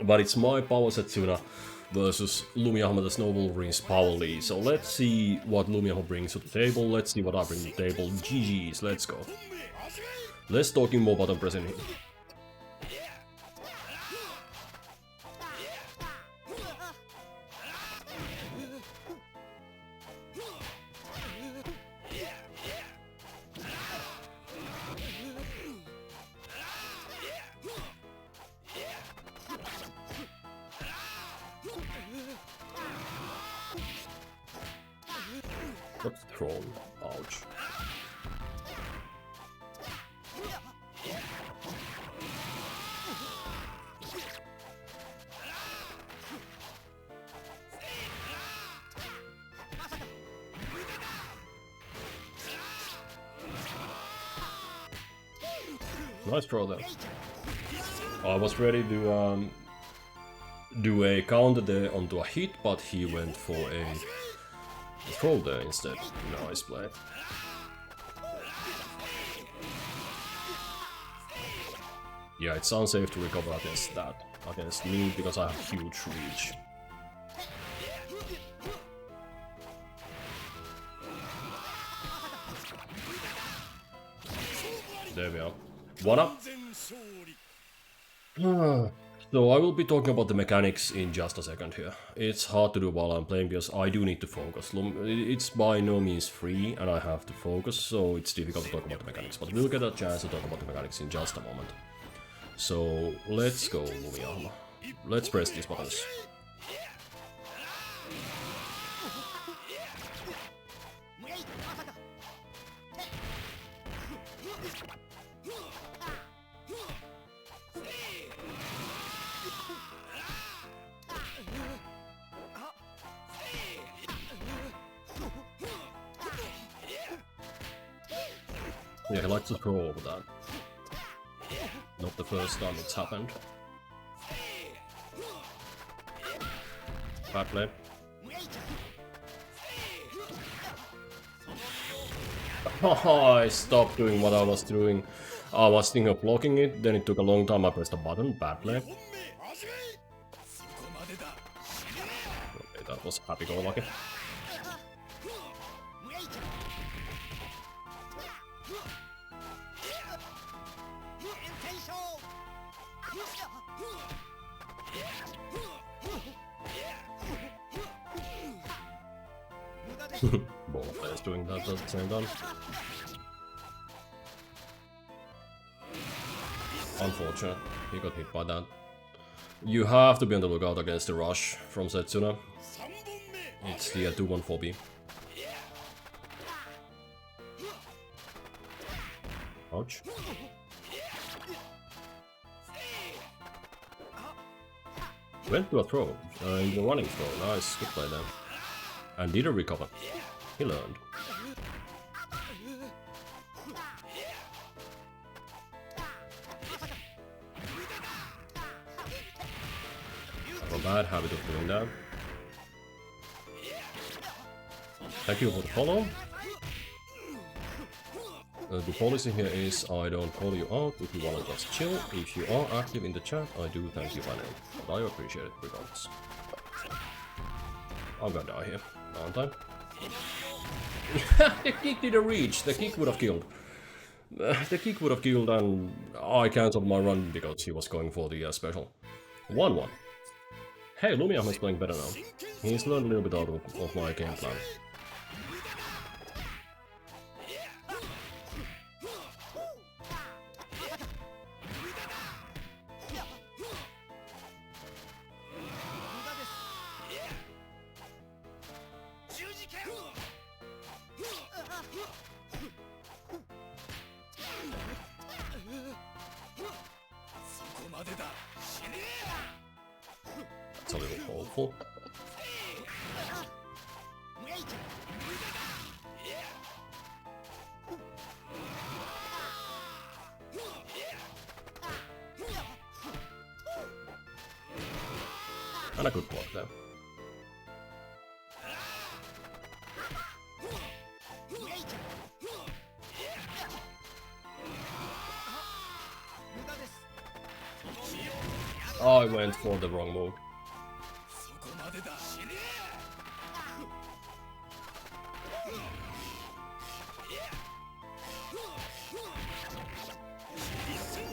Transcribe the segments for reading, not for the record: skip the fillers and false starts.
But it's my Power Setsuna versus Lumiahma the Snow Wolverine's Power Lee. So let's see what Lumiahma brings to the table, let's see what I bring to the table. GG's, let's go. Less talking, more button pressing here. What's thrown? Ouch. Nice throw there. I was ready to do a counter there onto a hit, but he went for a throw there instead. Nice play. Yeah, it's unsafe to recover against that. Against me, because I have huge reach. There we are. 1-up. So I will be talking about the mechanics in just a second here. It's hard to do while I'm playing because I do need to focus. It's by no means free and I have to focus, so it's difficult to talk about the mechanics. But we'll get a chance to talk about the mechanics in just a moment. So let's go, Lumiahma. Let's press these buttons. Yeah, he likes to throw over that. Not the first time it's happened. Bad play. I stopped doing what I was doing. I was thinking of blocking it, then it took a long time, I pressed the button. Bad play. Okay, that was happy-go-lucky. Both players doing that at the same time. Unfortunate, he got hit by that. You have to be on the lookout against the rush from Setsuna. It's the 214B. Ouch. Went to a throw, in the running throw. Nice, good play there. And did a recover. He learned. I have a bad habit of doing that. Thank you for the follow. The policy here is I don't call you out if you wanna just chill. If you are active in the chat, I do thank you by name. But I appreciate it regardless. I'm gonna die here, aren't I? The kick didn't reach, the kick would have killed. The kick would have killed and I cancelled my run because he was going for the special. 1-1. Hey, Lumiahma is playing better now. He's learned a little bit out of my game plan. That's a little hopeful. And a good block there. I went for the wrong move.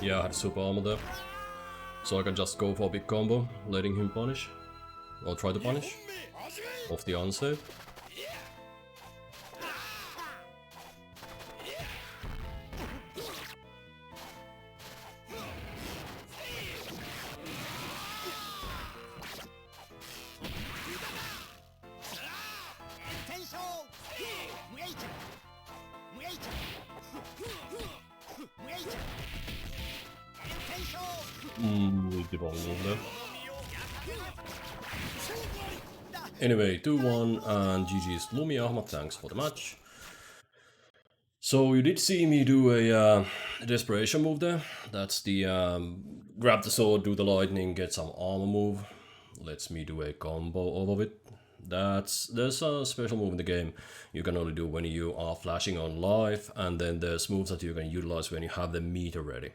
Yeah, I had super armor there. So I can just go for a big combo, letting him punish. Or try to punish. Off the unsave. With the wrong move there. Anyway, 2-1 and GG's Lumiahma, thanks for the match. So you did see me do a desperation move there. That's the grab the sword, do the lightning, get some armor move. Lets me do a combo over it. There's a special move in the game you can only do when you are flashing on life, and then there's moves that you can utilize when you have the meter ready.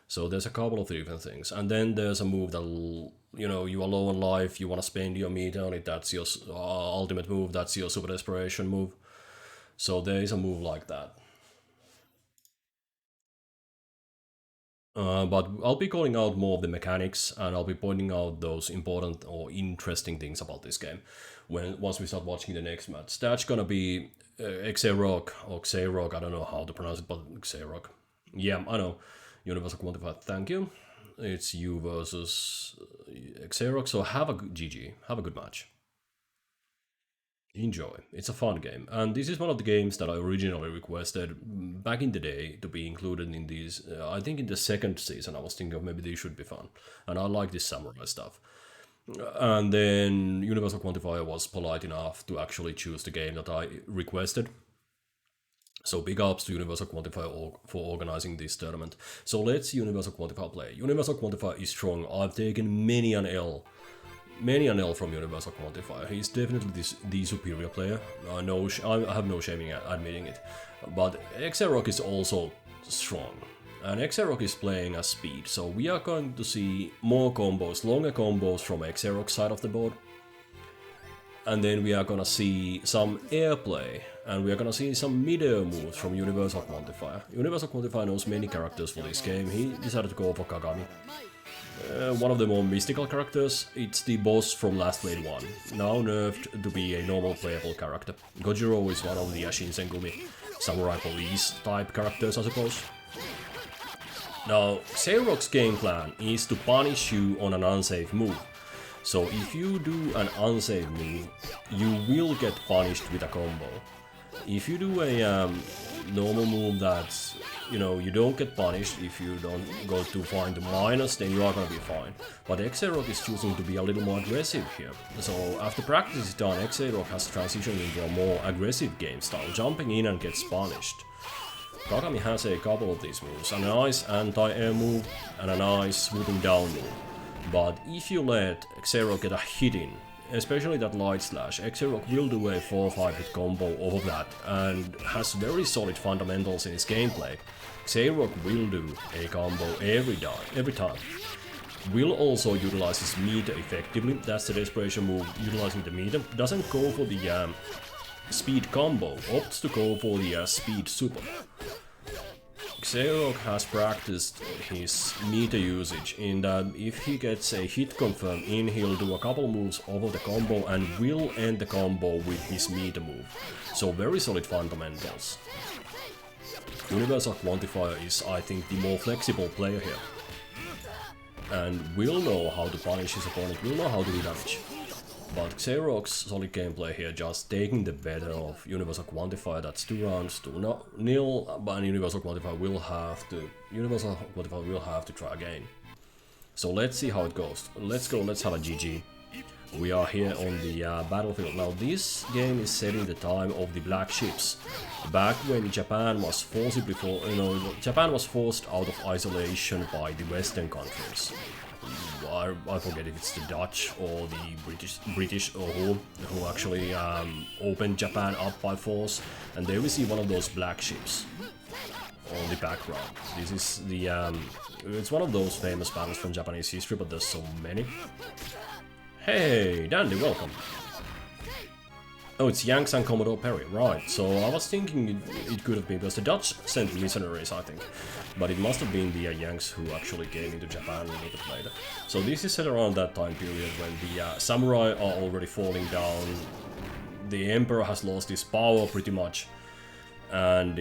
So there's a couple of different things, and then there's a move that'll, you know, you are low on life, you want to spend your meter on it, that's your ultimate move, that's your super desperation move. So there is a move like that. But I'll be calling out more of the mechanics, and I'll be pointing out those important or interesting things about this game once we start watching the next match. That's gonna be xaerock or xaerock, I don't know how to pronounce it, but xaerock. Yeah, I know. Universal Quantifier, thank you. It's you versus xaerock, so have a good GG, have a good match. Enjoy. It's a fun game, and this is one of the games that I originally requested back in the day to be included in these. I think in the second season I was thinking of maybe these should be fun, and I like this samurai stuff. And then Universal Quantifier was polite enough to actually choose the game that I requested. So big ups to Universal Quantifier for organizing this tournament. So let's Universal Quantifier play. Universal Quantifier is strong. I've taken many an L from Universal Quantifier. He's definitely the superior player. I have no shame in admitting it. But xaerock is also strong. And xaerock is playing as speed, so we are going to see more combos, longer combos from xaerock's side of the board. And then we are gonna see some airplay, and we are gonna see some mid-air moves from Universal Quantifier. Universal Quantifier knows many characters for this game. He decided to go for Kagami. One of the more mystical characters. It's the boss from Last Blade 1, now nerfed to be a normal playable character. Gojiro is one of the Shinsengumi samurai police type characters, I suppose. Now, xaerock's game plan is to punish you on an unsafe move. So if you do an unsafe move, you will get punished with a combo. If you do a normal move that's, you know, you don't get punished if you don't go too far into minus, then you are gonna be fine. But xaerock is choosing to be a little more aggressive here. So after practice is done, xaerock has transitioned into a more aggressive game style, jumping in and gets punished. Kagami has a couple of these moves, a nice anti-air move and a nice swooping down move. But if you let xaerock get a hit in, especially that light slash, xaerock will do a 4-5 hit combo over that and has very solid fundamentals in his gameplay. Xaerock will do a combo every time. Will also utilize his meter effectively, that's the desperation move, utilizing the meter. Doesn't go for the speed combo, opts to go for the speed super. Xaerock has practiced his meter usage in that if he gets a hit confirm in, he'll do a couple moves over the combo and will end the combo with his meter move. So very solid fundamentals. Universal Quantifier is, I think, the more flexible player here. And will know how to punish his opponent, will know how to do damage. But xaerock's solid gameplay here, just taking the better of Universal Quantifier. That's 2 rounds to 0, but Universal Quantifier will have to try again. So let's see how it goes. Let's have a GG. We are here on the battlefield. Now this game is set in the time of the Black Ships. Back when Japan was forced out of isolation by the Western countries. I forget if it's the Dutch or the British or who actually opened Japan up by force, and there we see one of those black ships. on the background. This is the it's one of those famous battles from Japanese history, but there's so many. Hey, Dandy, welcome. Oh, it's Yanks and Commodore Perry, right. So I was thinking it could have been, because the Dutch sent missionaries, I think. But it must have been the Yanks who actually came into Japan a little bit later. So this is set around that time period when the samurai are already falling down. The emperor has lost his power pretty much. And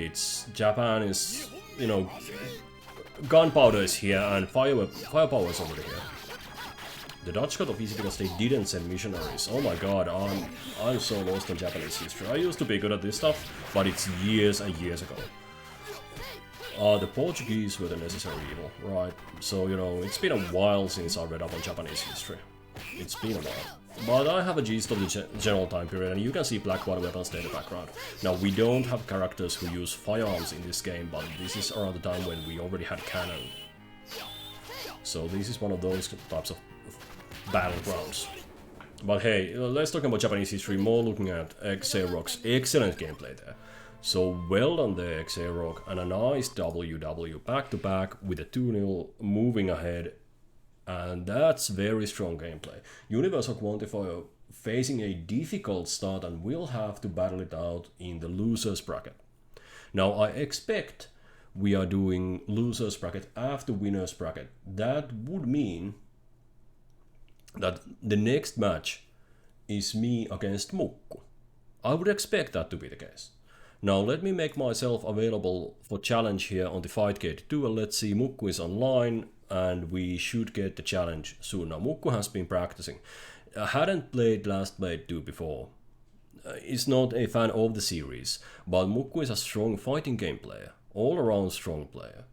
Japan is, you know, gunpowder is here and firepower is already here. The Dutch got off easy because they didn't send missionaries. Oh my god, I'm so lost in Japanese history. I used to be good at this stuff, but it's years and years ago. The Portuguese were the necessary evil, right? So, you know, it's been a while since I read up on Japanese history. It's been a while. But I have a gist of the general time period, and you can see black water weapons there in the background. Now, we don't have characters who use firearms in this game, but this is around the time when we already had cannon. So this is one of those types of battlegrounds. But hey, let's talk about Japanese history, more looking at xaerock's excellent gameplay there. So well done there, xaerock, and a nice WW back to back with a 2-0 moving ahead, and that's very strong gameplay. Universal Quantifier facing a difficult start and will have to battle it out in the losers bracket. Now I expect we are doing losers bracket after winners bracket. That would mean that the next match is me against Mukku. I would expect that to be the case. Now let me make myself available for challenge here on the Fightcade 2, and let's see, Mukku is online and we should get the challenge soon. Now Mukku has been practicing. I hadn't played Last Blade 2 before. He's not a fan of the series, but Mukku is a strong fighting game player, all around strong player.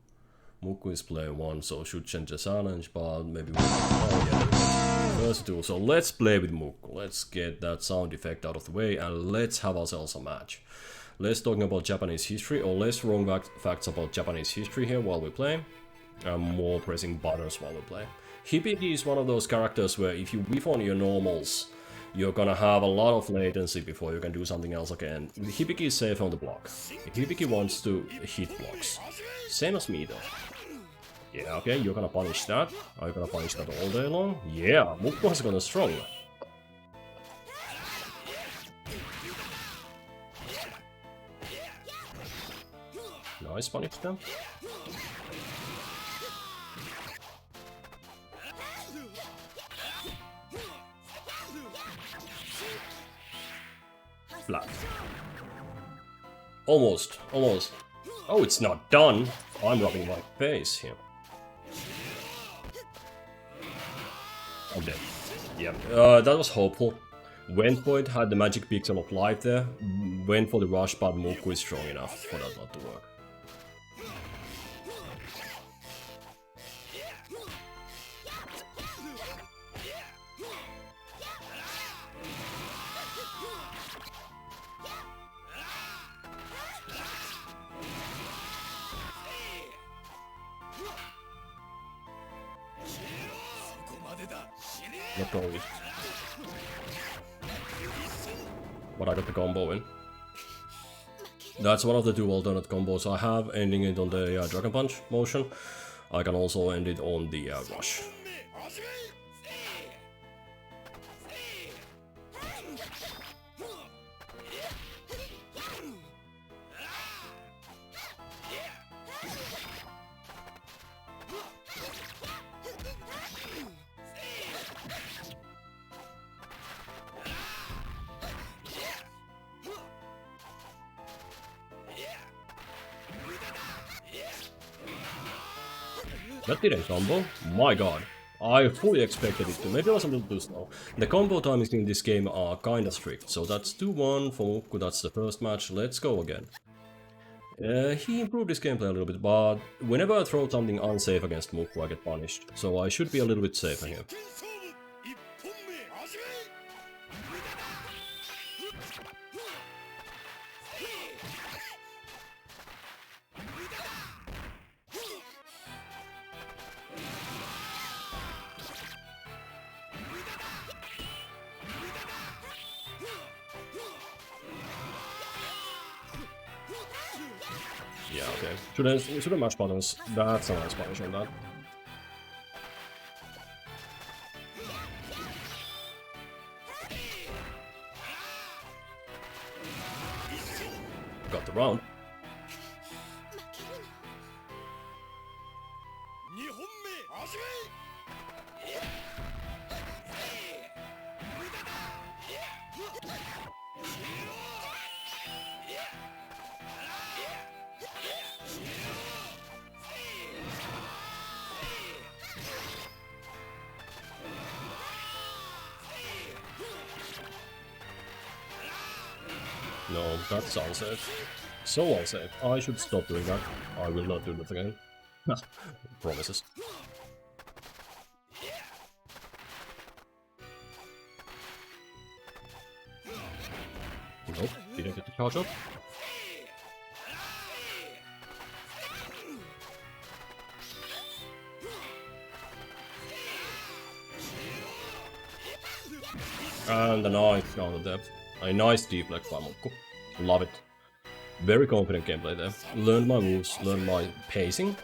Mukku is player 1, so should change the challenge, but maybe oh yeah, first 2. So let's play with Mukku. Let's get that sound effect out of the way and let's have ourselves a match. Less talking about Japanese history, or less wrong facts about Japanese history here while we play, and more pressing buttons while we play. Hibiki is one of those characters where if you whiff on your normals, you're gonna have a lot of latency before you can do something else again. Hibiki is safe on the block. Hibiki wants to hit blocks. Same as me though. Yeah, okay, you're gonna punish that. Are you gonna punish that all day long? Yeah, Mukku has gone strong. Nice punish them. Flat. Almost, almost. Oh, it's not done. I'm rubbing my face here. I'm dead. Yeah, that was hopeful. Went for it, had the magic pixel of life there. Went for the rush, but Mukku is strong enough for that not to work. Not going. But I got the combo in. That's one of the 2 alternate combos I have, ending it on the Dragon Punch motion. I can also end it on the rush. That didn't combo. My god. I fully expected it to. Maybe it was a little too slow. The combo timings in this game are kinda strict. So that's 2-1 for Mukku. That's the first match. Let's go again. He improved his gameplay a little bit, but whenever I throw something unsafe against Mukku, I get punished. So I should be a little bit safer here. Yeah, okay. Should I match buttons? That's a nice punish on that. Got the round. No, that's unsafe. So unsafe. I should stop doing that. I will not do that again. Promises. Nope, didn't get the charge up. And a nice counter depth. A nice deflect by Mukku. Love it. Very confident gameplay there. Learned my moves, learned my pacing.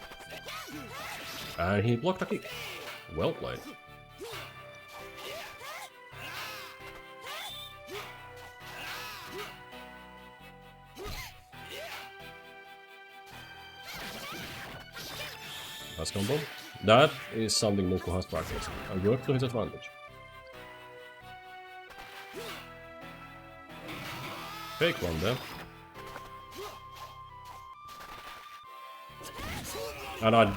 And he blocked a kick. Well played. Nice combo. That is something Mukku has practiced, and worked to his advantage. Fake one there. And I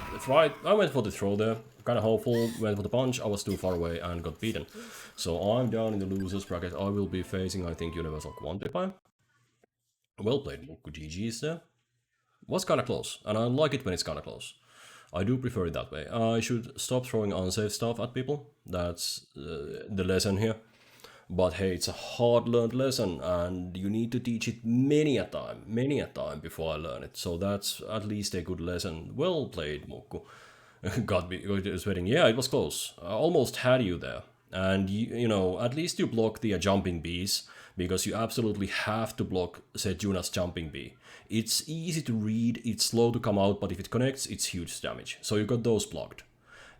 went for the throw there, kinda hopeful, went for the punch, I was too far away and got beaten. So I'm down in the losers bracket, I will be facing, I think, Universal Quantify. Well played, Mukku, GG's there. Was kinda close, and I like it when it's kinda close. I do prefer it that way. I should stop throwing unsafe stuff at people, that's the lesson here. But hey, it's a hard-learned lesson, and you need to teach it many a time before I learn it. So that's at least a good lesson. Well played, Mukku. Got me sweating. Yeah, it was close. I almost had you there. And, you know, at least you block the jumping bees, because you absolutely have to block Sejuna's jumping bee. It's easy to read, it's slow to come out, but if it connects, it's huge damage. So you got those blocked.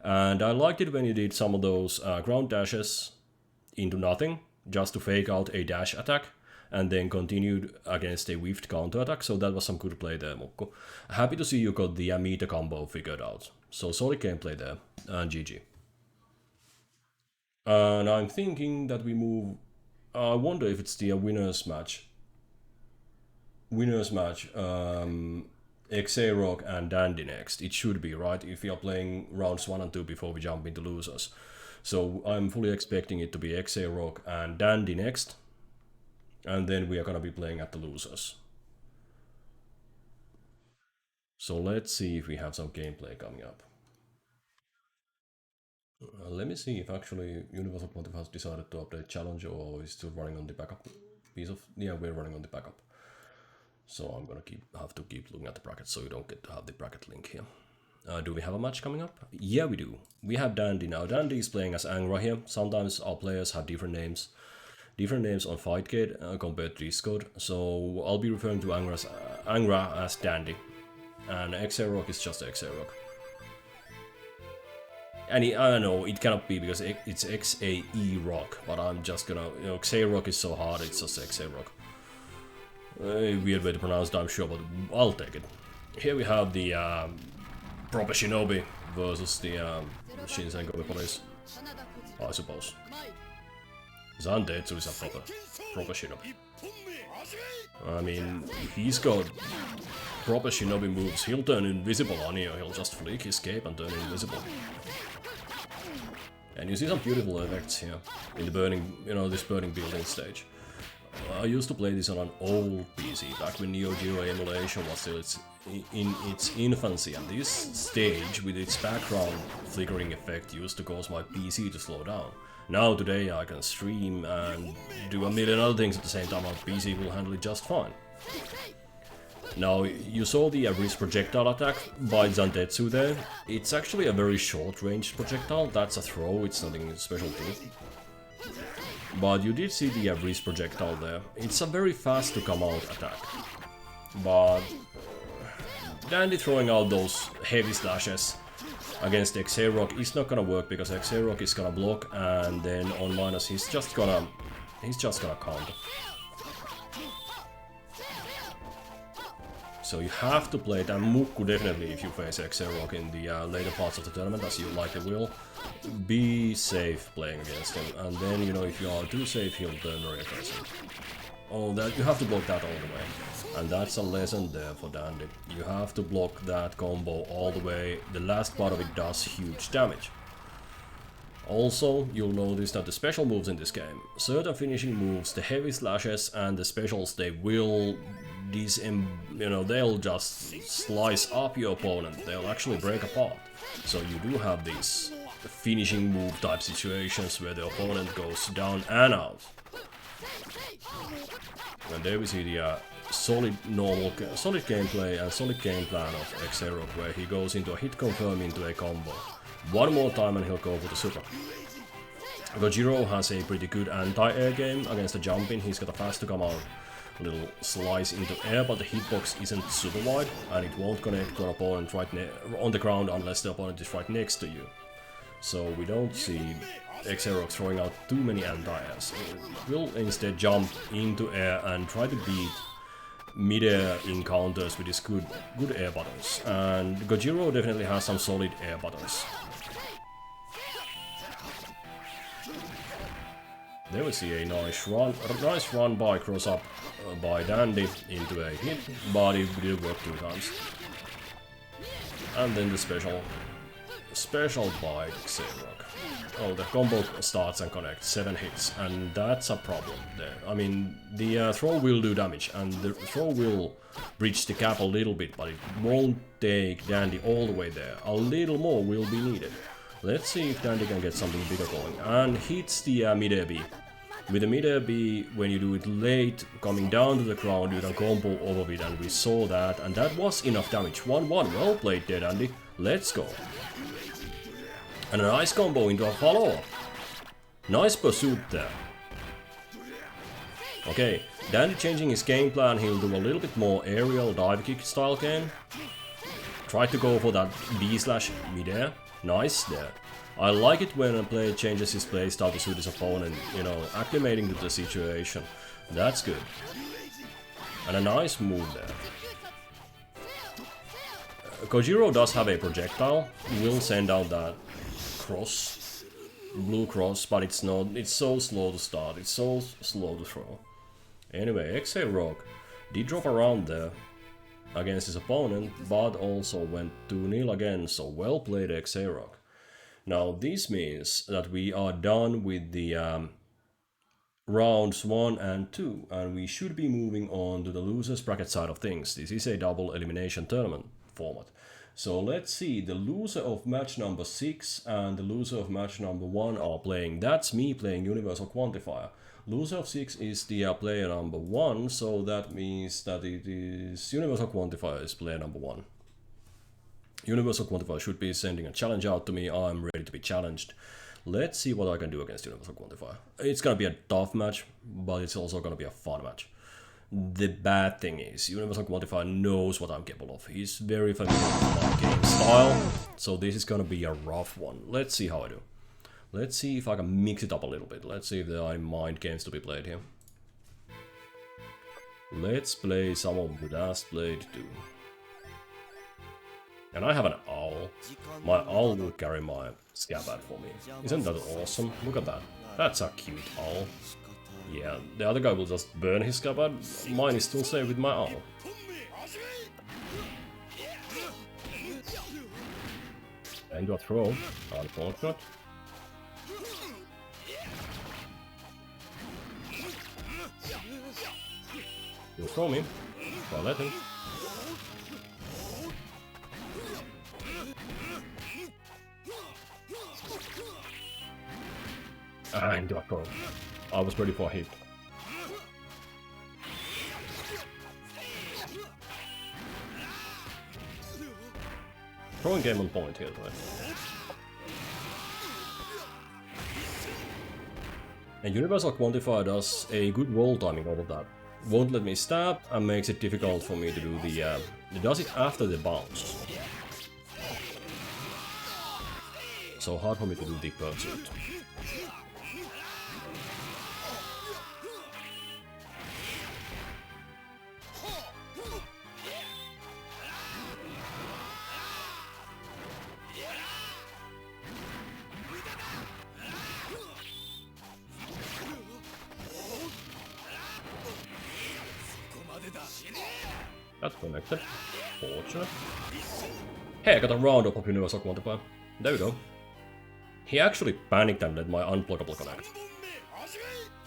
And I liked it when you did some of those ground dashes into nothing, just to fake out a dash attack, and then continued against a whiffed counter attack, so that was some good play there, Mukku. Happy to see you got the Amita combo figured out. So solid gameplay there, and GG. And I'm thinking that we move... I wonder if it's the winners match. Winners match, xaerock and Dandy next. It should be, right? If we are playing rounds 1 and 2 before we jump into losers. So I'm fully expecting it to be xaerock and Dandy next. And then we are gonna be playing at the losers. So let's see if we have some gameplay coming up. Let me see if actually Universal Quantify has decided to update challenge or is still running on the backup piece of... Yeah, we're running on the backup. So I'm gonna have to keep looking at the bracket so you don't get to have the bracket link here. Do we have a match coming up? Yeah, we do. We have Dandy now. Dandy is playing as Angra here. Sometimes our players have different names. Different names on Fightcade compared to Discord. So I'll be referring to Angra as Dandy. And xaerock is just xaerock. And I don't know, it cannot be because it's xaerock, but I'm just gonna, you know, xaerock is so hard, it's just xaerock. A weird way to pronounce it, I'm sure, but I'll take it. Here we have the proper shinobi versus the Shinsengoku police, I suppose. Zantetsu is a proper shinobi. I mean, he's got proper shinobi moves. He'll turn invisible on you, he'll just flick his cape and turn invisible. And you see some beautiful effects here in the burning, you know, this burning building stage. I used to play this on an old PC back when Neo Geo emulation was still in its infancy, and this stage with its background flickering effect used to cause my PC to slow down. Now today I can stream and do a million other things at the same time, my PC will handle it just fine. Now, you saw the wrist projectile attack by Zantetsu there. It's actually a very short-range projectile, that's a throw, it's nothing special to it. But you did see the wrist projectile there. It's a very fast-to-come-out attack. But Dandy throwing out those heavy slashes against xaerock is not gonna work because xaerock is gonna block, and then on minus he's just gonna counter. So you have to play that Mukku definitely if you face xaerock in the later parts of the tournament, as you likely will. Be safe playing against him, and then, you know, if you are too safe, he'll turn very aggressive. Oh, that you have to block that all the way. And that's a lesson there for Dandy. You have to block that combo all the way. The last part of it does huge damage. Also, you'll notice that the special moves in this game, certain finishing moves, the heavy slashes and the specials, they will they'll just slice up your opponent. They'll actually break apart. So you do have these finishing move type situations where the opponent goes down and out. And there we see the solid gameplay and solid game plan of xaerock, where he goes into a hit confirm into a combo. One more time and he'll go for the super. Gojiro has a pretty good anti-air game against the jumping. He's got a fast to come out little slice into air, but the hitbox isn't super wide and it won't connect to an opponent right on the ground unless the opponent is right next to you. So we don't see xaerock throwing out too many anti-airs. It will instead jump into air and try to beat mid-air encounters with his good air buttons. And Gojiro definitely has some solid air buttons. There we see a nice run by cross-up by Dandy into a hit, but it did work 2 times. And then the special by xaerock. Oh, the combo starts and connects, 7 hits, and that's a problem there. I mean, the throw will do damage, and the throw will bridge the gap a little bit, but it won't take Dandy all the way there. A little more will be needed. Let's see if Dandy can get something bigger going, and hits the mid-air B. With the mid-air B, when you do it late, coming down to the ground, you can combo over it, and we saw that, and that was enough damage. 1-1, well played there, Dandy. Let's go. And a nice combo into a follow-up. Nice pursuit there. Okay, Dandy changing his game plan, he'll do a little bit more aerial dive kick style game. Try to go for that B slash mid-air. Nice there. I like it when a player changes his playstyle to suit his opponent, you know, acclimating to the situation. That's good. And a nice move there. Gojiro does have a projectile. Will send out that cross, blue cross, but it's so slow to start, it's so slow to throw. Anyway, xaerock did drop around there against his opponent, but also went 2-0 again, so well played xaerock. Now this means that we are done with the rounds 1 and 2, and we should be moving on to the losers bracket side of things. This is a double elimination tournament format. So let's see, the loser of match number 6 and the loser of match number 1 are playing. That's me playing Universal Quantifier. Loser of 6 is the player number 1, so that means that it is Universal Quantifier is player number 1. Universal Quantifier should be sending a challenge out to me. I'm ready to be challenged. Let's see what I can do against Universal Quantifier. It's gonna be a tough match, but it's also gonna be a fun match. The bad thing is, Universal Quantifier knows what I'm capable of. He's very familiar with my game style, so this is gonna be a rough one. Let's see how I do. Let's see if I can mix it up a little bit. Let's see if there are mind games to be played here. Let's play some of the Last Blade 2. And I have an owl. My owl will carry my scabbard for me. Isn't that awesome? Look at that. That's a cute owl. Yeah, the other guy will just burn his scabbard. Mine is still safe with my owl. And a throw. Unfortunate. He'll throw me. I'll let him. And a throw. I was ready for a hit. Throwing game on point here, right? And Universal Quantifier does a good roll timing out of that. won't let me stab and makes it difficult for me to do the... it does it after the bounce. So hard for me to do the pursuit. That's connected. Fortunate. Hey, I got a round up of universal quantifier. There we go. He actually panicked and let my unblockable connect.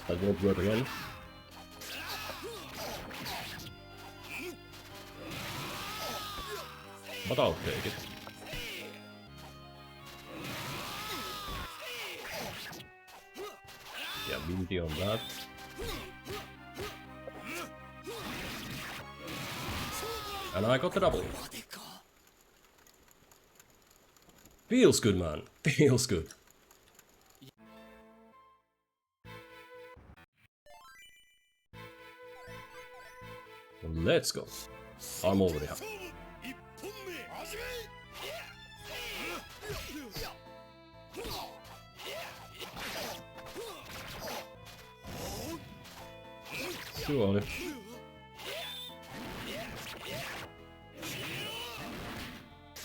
That won't work again. But I'll take it. Yeah, BT on that. And I got the double. Feels good, man. Feels good. Let's go. I'm already happy. Too early.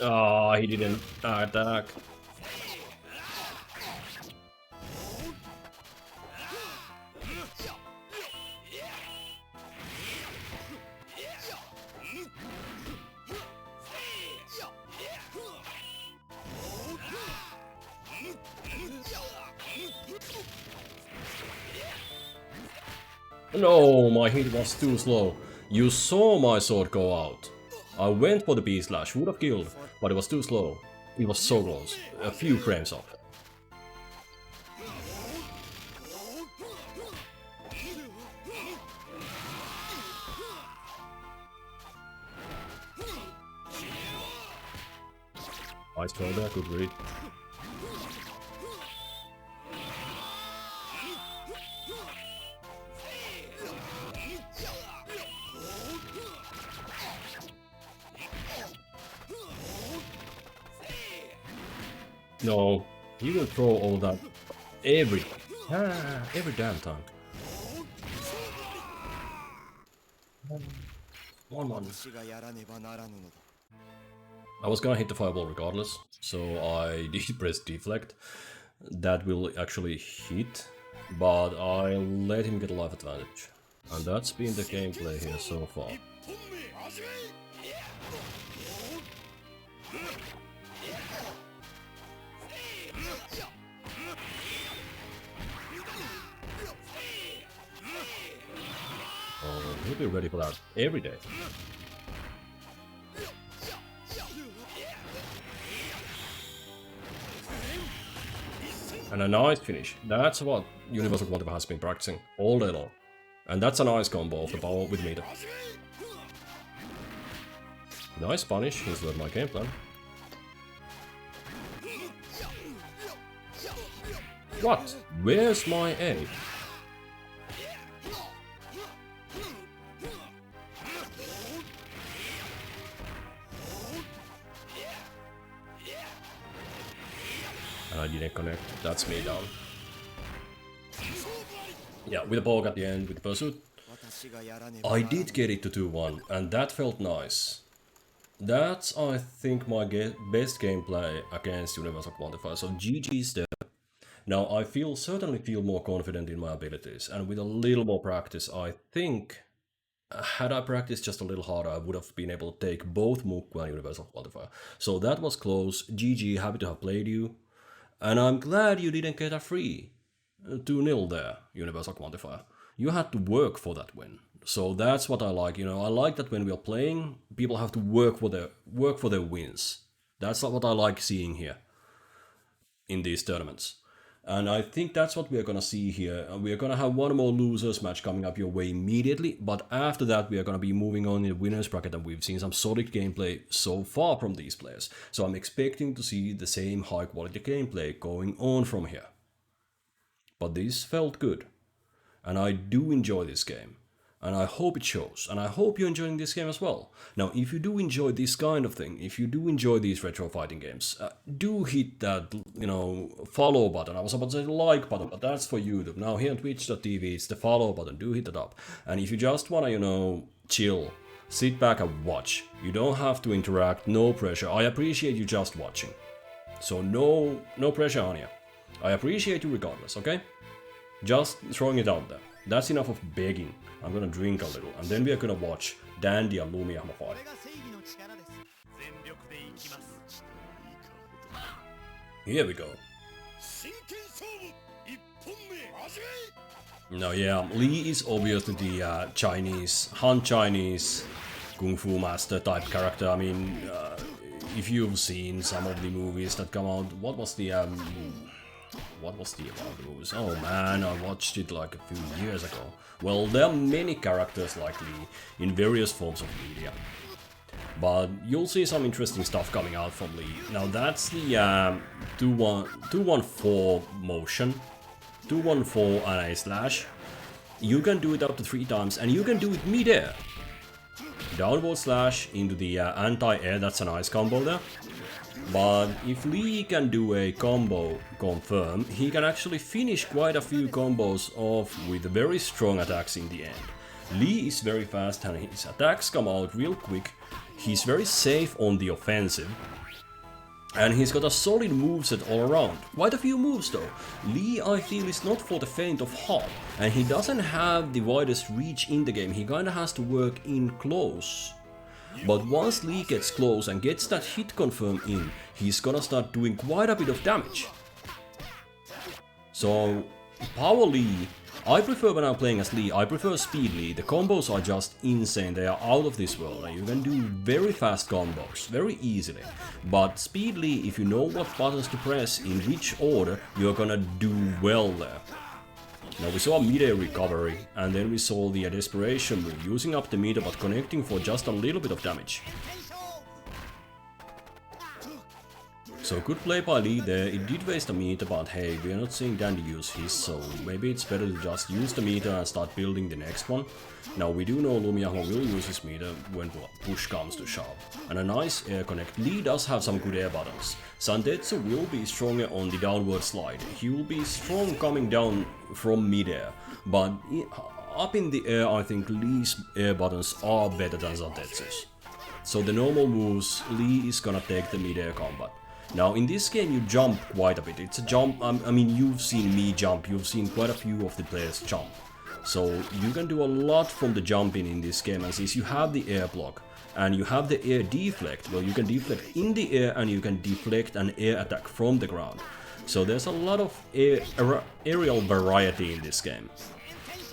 Oh, he didn't attack. No, my hit was too slow. You saw my sword go out. I went for the B-slash, would have killed, but it was too slow. It was so close, a few frames off. Nice throw there, good read. No, he will throw all that every damn time. One. I was gonna hit the fireball regardless, so I did press deflect. That will actually hit, but I let him get a life advantage. And that's been the gameplay here so far. Oh, he'll be ready for that every day. And a nice finish. That's what Universal Quantifier has been practicing all day long. And that's a nice combo of the power with meter. Nice punish, he's learned my game plan. What? Where's my A? And I didn't connect, that's me down. Yeah, with a poke at the end, with the pursuit. I did get it to 2-1, and that felt nice. That's, I think, my best gameplay against Universal Quantifier, so GG's there. Now, I certainly feel more confident in my abilities, and with a little more practice, I think, had I practiced just a little harder, I would have been able to take both Mukku and Universal Quantifier. So that was close. GG, happy to have played you. And I'm glad you didn't get a free 2-0 there, Universal Quantifier. You had to work for that win. So that's what I like, you know. I like that when we are playing, people have to work for their wins. That's what I like seeing here in these tournaments. And I think that's what we are gonna see here. We are gonna have one more losers match coming up your way immediately, but after that we are gonna be moving on in the winners bracket, and we've seen some solid gameplay so far from these players. So I'm expecting to see the same high quality gameplay going on from here. But this felt good. And I do enjoy this game. And I hope it shows, and I hope you're enjoying this game as well. Now, if you do enjoy this kind of thing, if you do enjoy these retro fighting games, do hit that, follow button. I was about to say like button, but that's for YouTube. Now, here on Twitch.tv, it's the follow button. Do hit that up. And if you just wanna, chill, sit back and watch. You don't have to interact, no pressure. I appreciate you just watching. So no pressure on you. I appreciate you regardless, okay? Just throwing it out there. That's enough of begging. I'm gonna drink a little, and then we are gonna watch Dandy and Lumiahma fight. Here we go. Now, yeah, Lee is obviously the Han Chinese Kung Fu master type character. I mean, if you've seen some of the movies that come out, what was the movies? Oh man, I watched it like a few years ago. Well, there are many characters like Lee in various forms of media. But you'll see some interesting stuff coming out from Lee. Now that's the 214 motion. 214 and a slash. You can do it up to 3 times, and you can do it mid-air. Downward slash into the anti-air, that's a nice combo there. But if Lee can do a combo confirm, he can actually finish quite a few combos off with very strong attacks in the end. Lee is very fast and his attacks come out real quick. He's very safe on the offensive. And he's got a solid moveset all around. Quite a few moves though. Lee, I feel, is not for the faint of heart. And he doesn't have the widest reach in the game. He kinda has to work in close. But once Lee gets close and gets that hit confirm in, he's gonna start doing quite a bit of damage. So, Power Lee, I prefer when I'm playing as Lee, I prefer Speed Lee. The combos are just insane, they are out of this world, and you can do very fast combos, very easily. But Speed Lee, if you know what buttons to press, in which order, you're gonna do well there. Now we saw a mid-air recovery, and then we saw the desperation move, using up the meter but connecting for just a little bit of damage. So good play by Lee there, it did waste a meter, but hey, we are not seeing Dandy use his, so maybe it's better to just use the meter and start building the next one. Now we do know Lumiahma will use his meter when push comes to shove. And a nice air connect. Lee does have some good air buttons. Santetsu will be stronger on the downward slide. He will be strong coming down from mid-air, but up in the air I think Lee's air buttons are better than Santetsu's. So the normal moves, Lee is gonna take the mid-air combat. Now in this game you jump quite a bit. It's a jump, I mean you've seen me jump, you've seen quite a few of the players jump. So you can do a lot from the jumping in this game, and since you have the air block and you have the air deflect, well you can deflect in the air and you can deflect an air attack from the ground. So there's a lot of aerial variety in this game.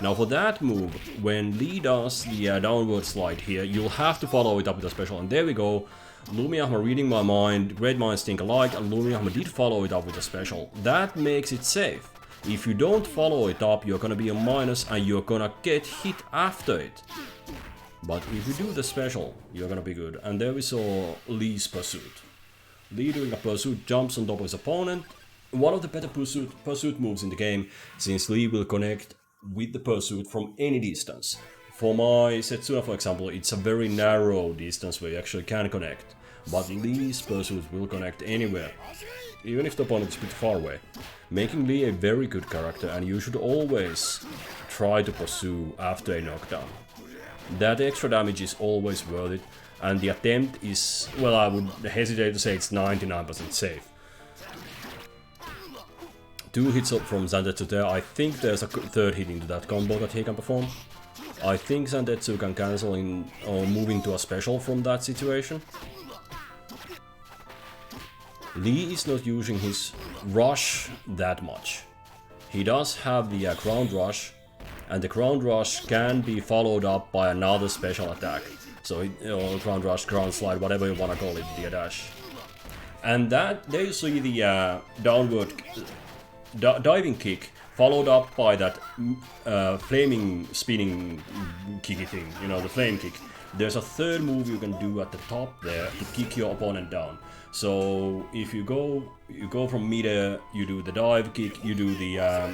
Now for that move, when Lee does the downward slide here, you'll have to follow it up with a special, and there we go. Lumiahma reading my mind, great minds think alike, and Lumiahma did follow it up with a special. That makes it safe. If you don't follow it up, you're gonna be a minus and you're gonna get hit after it. But if you do the special, you're gonna be good. And there we saw Lee's pursuit. Lee doing a pursuit, jumps on top of his opponent. One of the better pursuit moves in the game, since Lee will connect with the pursuit from any distance. For my Setsuna, for example, it's a very narrow distance where you actually can connect. But Lee's pursuit will connect anywhere, even if the opponent is a bit far away. Making Lee a very good character, and you should always try to pursue after a knockdown. That extra damage is always worth it, and the attempt is, well, I would hesitate to say it's 99% safe. 2 hits up from Santetsu there. I think there's a third hit into that combo that he can perform. I think Santetsu can cancel in or move into a special from that situation. Lee is not using his rush that much. He does have the ground rush, and the ground rush can be followed up by another special attack. So, ground rush, ground slide, whatever you wanna call it, the dash. And that, there you see the downward diving kick, followed up by that flaming spinning kicky thing, you know, the flame kick. There's a third move you can do at the top there to kick your opponent down. So if you go from mid-air, you do the dive kick, you do the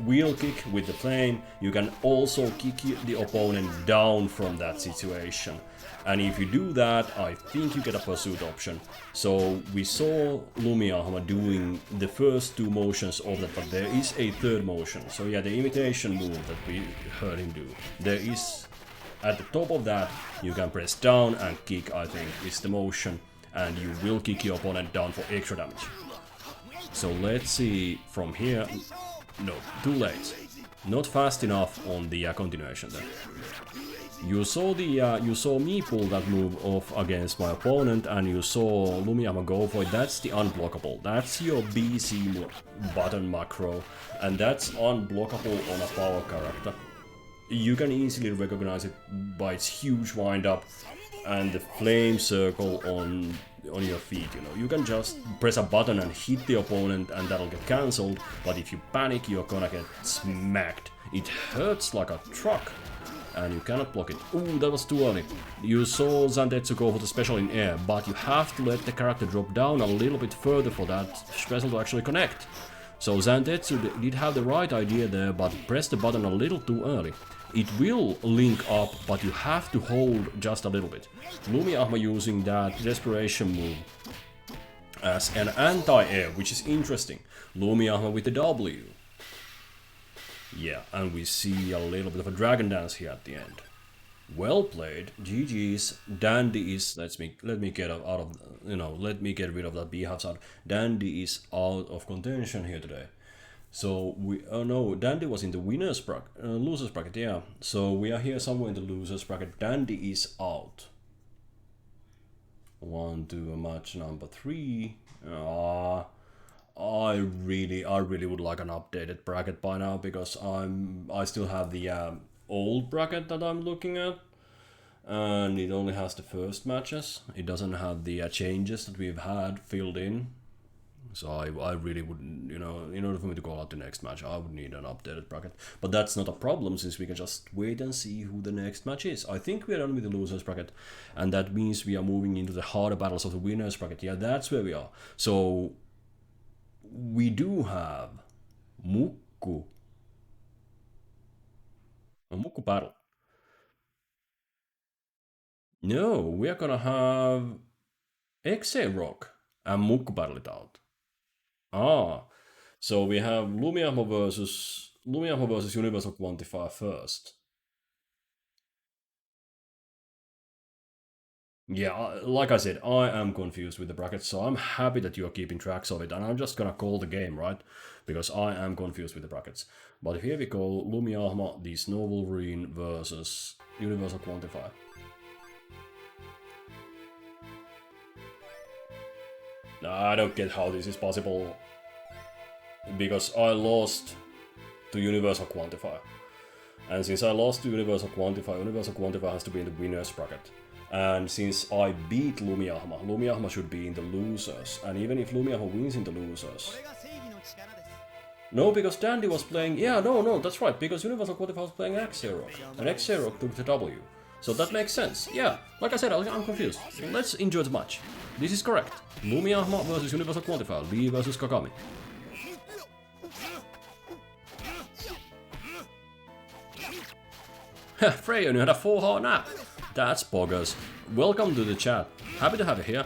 wheel kick with the flame, you can also kick the opponent down from that situation. And if you do that, I think you get a pursuit option. So we saw Lumiahma doing the first two motions of that, but there is a third motion. So yeah, the imitation move that we heard him do. There is, at the top of that, you can press down and kick, I think, is the motion. And you will kick your opponent down for extra damage. So let's see from here. No, too late. Not fast enough on the continuation there. You saw me pull that move off against my opponent, and you saw Lumiahma go for it. That's the unblockable. That's your BC button macro, and that's unblockable on a power character. You can easily recognize it by its huge wind-up and the flame circle on your feet, you know. You can just press a button and hit the opponent and that'll get cancelled, but if you panic, you're gonna get smacked. It hurts like a truck, and you cannot block it. Ooh, that was too early. You saw Zantetsu go for the special in air, but you have to let the character drop down a little bit further for that special to actually connect. So Zantetsu did have the right idea there, but pressed the button a little too early. It will link up, but you have to hold just a little bit. Lumiahma using that desperation move as an anti-air, which is interesting. Lumiahma with the W. Yeah, and we see a little bit of a dragon dance here at the end. Well played, GG's. Dandy is, let me get out of, let me get rid of that beehive sound. Dandy is out of contention here today. So no, Dandy was in the losers bracket, yeah. So we are here somewhere in the losers bracket. Dandy is out. On to match number 3. I really would like an updated bracket by now, because I still have the old bracket that I'm looking at, and it only has the first matches. It doesn't have the changes that we've had filled in. So I really would, in order for me to call out the next match, I would need an updated bracket. But that's not a problem, since we can just wait and see who the next match is. I think we are done with the losers bracket, and that means we are moving into the harder battles of the winners bracket. Yeah, that's where we are. So we do have Mukku. A Mukku battle. No, we are gonna have xaerock and Mukku battle it out. Ah, so we have Lumiahma versus Universal Quantifier first. Yeah, like I said, I am confused with the brackets, so I'm happy that you are keeping tracks of it, and I'm just gonna call the game, right? Because I am confused with the brackets. But here we go, Lumiahma, the Snow Wolverine versus Universal Quantifier. I don't get how this is possible, because I lost to Universal Quantifier. And since I lost to Universal Quantifier has to be in the winners bracket. And since I beat Lumiahma should be in the losers. And even if Lumiahma wins in the losers... No, because Dandy was playing... Yeah, no, that's right, because Universal Quantifier was playing xaerock. And xaerock took the W. So that makes sense. Yeah, like I said, I'm confused. Let's enjoy the match. This is correct. Lumiahma versus Universal Quantifier. Lee versus Kagami. Freya, you had a 4-hour nap. That's bogus. Welcome to the chat. Happy to have you here.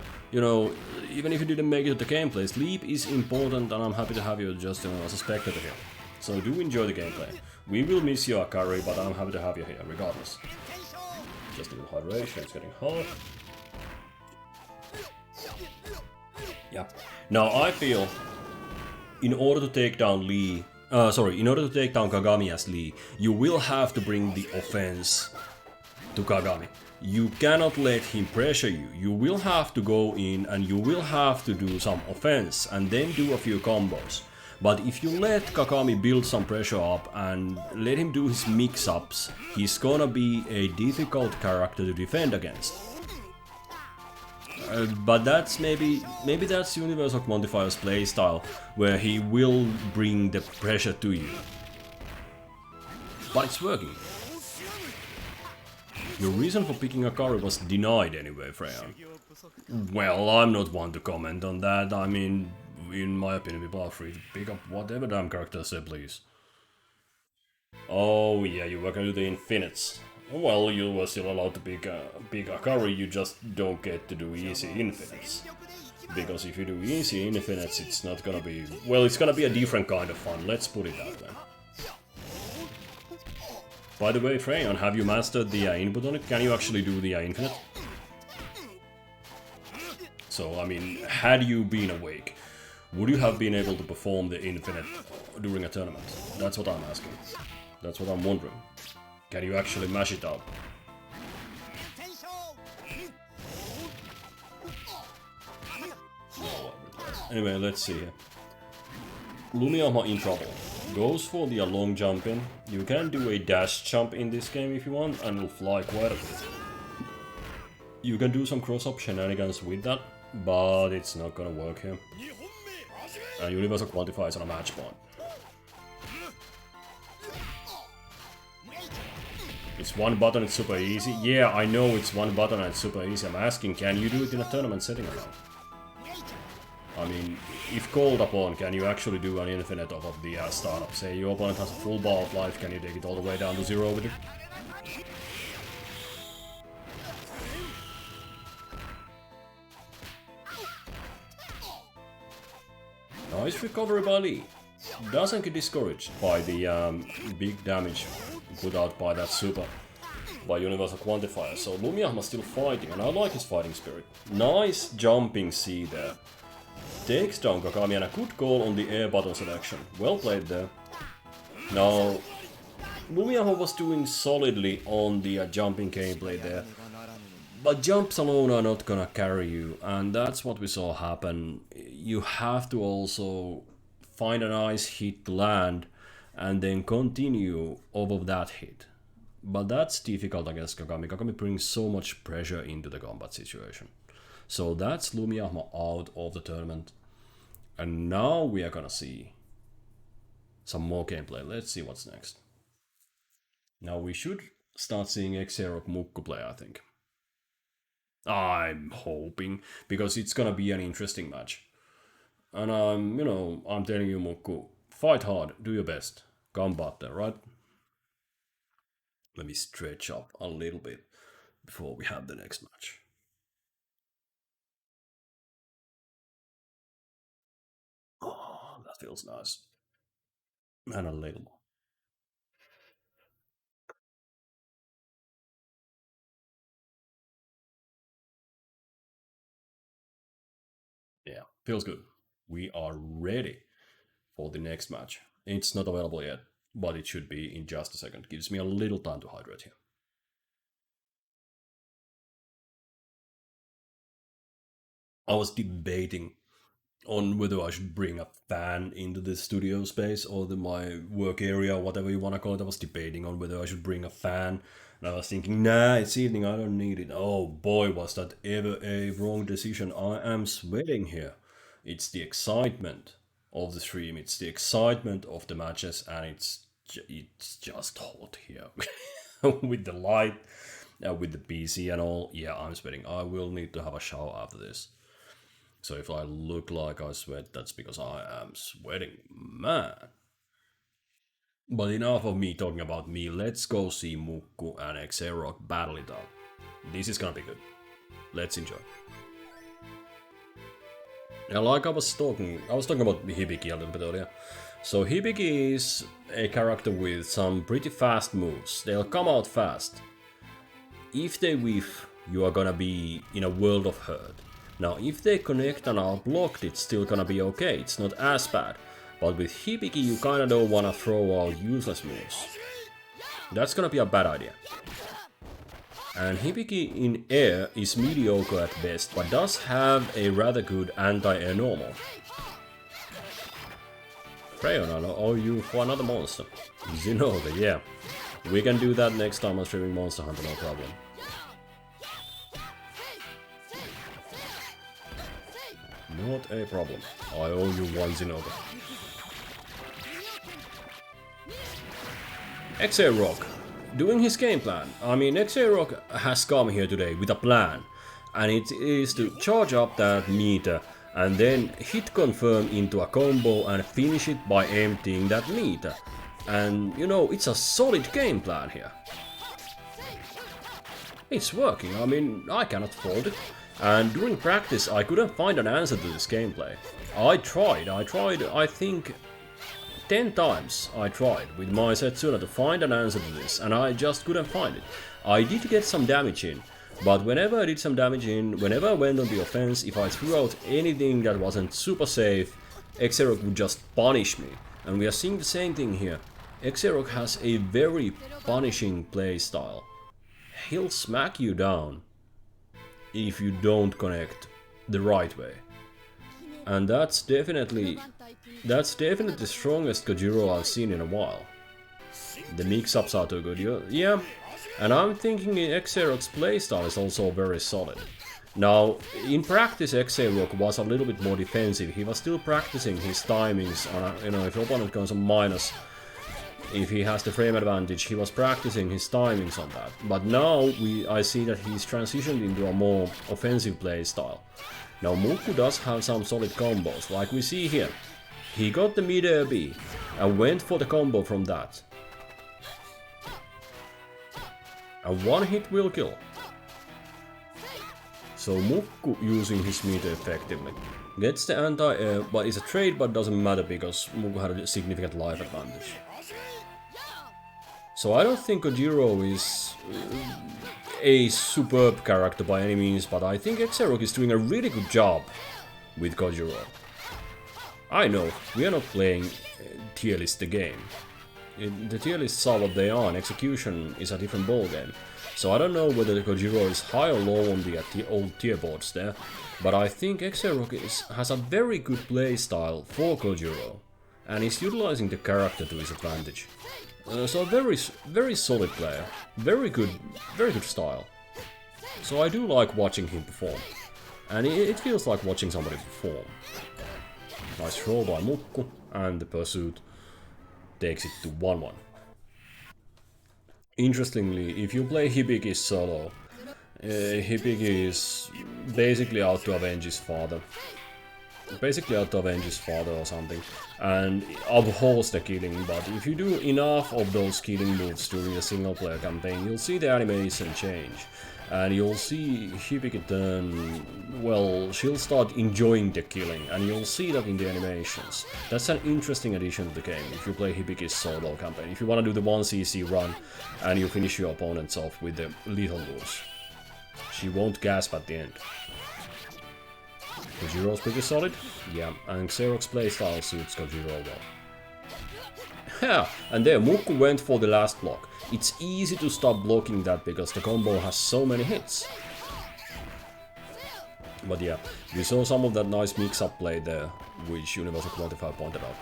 Even if you didn't make it to the gameplay, sleep is important, and I'm happy to have you just as a spectator here. So do enjoy the gameplay. We will miss you, Akari, but I'm happy to have you here, regardless. Just a little hydration, it's getting hot. Yeah. Now I feel, in order to take down Kagami as Lee, you will have to bring the offense to Kagami. You cannot let him pressure you. You will have to go in and you will have to do some offense and then do a few combos. But if you let Kagami build some pressure up and let him do his mix-ups, he's gonna be a difficult character to defend against. But that's maybe that's Universal Quantifier's playstyle, where he will bring the pressure to you. But it's working. Your reason for picking Akari was denied anyway, Freya. Well, I'm not one to comment on that. I mean, in my opinion, people are free to pick up whatever damn characters they please. Oh yeah, you were gonna do the infinites. Well, you were still allowed to pick Akari, you just don't get to do easy infinites. Because if you do easy infinites, it's not gonna be... Well, it's gonna be a different kind of fun, let's put it that way. By the way, Freyon, have you mastered the input on it? Can you actually do the infinite? So, I mean, had you been awake, would you have been able to perform the infinite during a tournament? That's what I'm asking. That's what I'm wondering. Can you actually mash it up? No, anyway, let's see here. Lumiahma in trouble. Goes for the long jump in. You can do a dash jump in this game if you want, and will fly quite a bit. You can do some cross-up shenanigans with that, but it's not gonna work here. And Universal Quantifier is on a match point. It's one button, it's super easy. Yeah, I know it's one button and it's super easy. I'm asking, can you do it in a tournament setting or not? I mean, if called upon, can you actually do an infinite off of the startup? Say your opponent has a full bar of life, can you take it all the way down to 0 with it? Nice recovery by Lee. Doesn't get discouraged by the big damage put out by that super by Universal Quantifier. So Lumiahma still fighting, and I like his fighting spirit. Nice jumping C there. Takes down Kagami, and a good call on the air button selection. Well played there. Now, Lumiahma was doing solidly on the jumping gameplay there. But jumps alone are not gonna carry you, and that's what we saw happen. You have to also find a nice hit to land, and then continue off of that hit. But that's difficult against Kagami. Kagami brings so much pressure into the combat situation. So that's Lumiahma out of the tournament. And now we are gonna see some more gameplay. Let's see what's next. Now we should start seeing xaerock Mukku play, I think. I'm hoping, because it's gonna be an interesting match. And I'm telling you, Mukku, fight hard, do your best. Combat there, right? Let me stretch up a little bit before we have the next match. Oh, that feels nice. And a little more. Yeah, feels good. We are ready for the next match. It's not available yet, but it should be in just a second. Gives me a little time to hydrate here. I was debating on whether I should bring a fan into the studio space or my work area, whatever you want to call it. I was debating on whether I should bring a fan. And I was thinking, nah, it's evening, I don't need it. Oh boy, was that ever a wrong decision. I am sweating here. It's the excitement of the stream, it's the excitement of the matches, and it's just hot here. With the light, with the PC and all. Yeah, I'm sweating. I will need to have a shower after this. So if I look like I sweat, that's because I am sweating, man. But enough of me talking about me, let's go see Mukku and xaerock battle it out. This is gonna be good. Let's enjoy. Now, like I was talking about Hibiki a little bit earlier. So Hibiki is a character with some pretty fast moves. They'll come out fast. If they whiff, you are gonna be in a world of hurt. Now, if they connect and are blocked, it's still gonna be okay, it's not as bad. But with Hibiki, you kinda don't wanna throw out useless moves. That's gonna be a bad idea. And Hibiki in air is mediocre at best, but does have a rather good anti-air normal. Freyon, I owe you for another monster. Zinode, yeah. We can do that next time I'm streaming Monster Hunter, no problem. Not a problem. I owe you one Zinode. xaerock, doing his game plan. I mean, xaerock has come here today with a plan, and it is to charge up that meter and then hit confirm into a combo and finish it by emptying that meter. And, you know, it's a solid game plan here. It's working, I mean, I cannot fault it. And during practice, I couldn't find an answer to this gameplay. I tried, I think 10 times I tried with my Setsuna to find an answer to this, and I just couldn't find it. I did get some damage in, but whenever I did some damage in, whenever I went on the offense, if I threw out anything that wasn't super safe, xaerock would just punish me. And we are seeing the same thing here. xaerock has a very punishing playstyle. He'll smack you down if you don't connect the right way. And that's definitely the strongest Kojiro I've seen in a while. The mix-ups are too good, yeah. And I'm thinking xaerock's playstyle is also very solid. Now, in practice, xaerock was a little bit more defensive. He was still practicing his timings on, you know, if your opponent goes on minus, if he has the frame advantage, he was practicing his timings on that. But now I see that he's transitioned into a more offensive playstyle. Now Mukku does have some solid combos, like we see here. He got the mid-air B and went for the combo from that. And one hit will kill. So Mukku using his meter effectively. Gets the anti-air, but it's a trade, but doesn't matter because Mukku had a significant life advantage. So I don't think Kojiro is a superb character by any means, but I think xaerock is doing a really good job with Kojiro. I know, we are not playing tier list the game. The tier lists are what they are, and execution is a different ballgame. So I don't know whether the Kojiro is high or low on the old tier boards there, but I think xaerock has a very good playstyle for Kojiro, and he's utilizing the character to his advantage. So very solid player, very good style. So I do like watching him perform, and it feels like watching somebody perform. Nice throw by Mukku, and the pursuit takes it to 1-1. Interestingly, if you play Hibiki solo, Hibiki is basically out to avenge his father. Or something, and abhors the killing, but if you do enough of those killing moves during a single player campaign, you'll see the animation change, and you'll see Hibiki turn, well, she'll start enjoying the killing, and you'll see that in the animations. That's an interesting addition to the game, if you play Hibiki's solo campaign, if you want to do the 1cc run, and you finish your opponents off with the lethal moves. She won't gasp at the end. Kojiro's pretty solid, yeah, and xaerock's playstyle suits Kojiro well. Yeah, and there Mukku went for the last block. It's easy to stop blocking that because the combo has so many hits. But yeah, we saw some of that nice mix-up play there, which Universal Quantifier pointed out.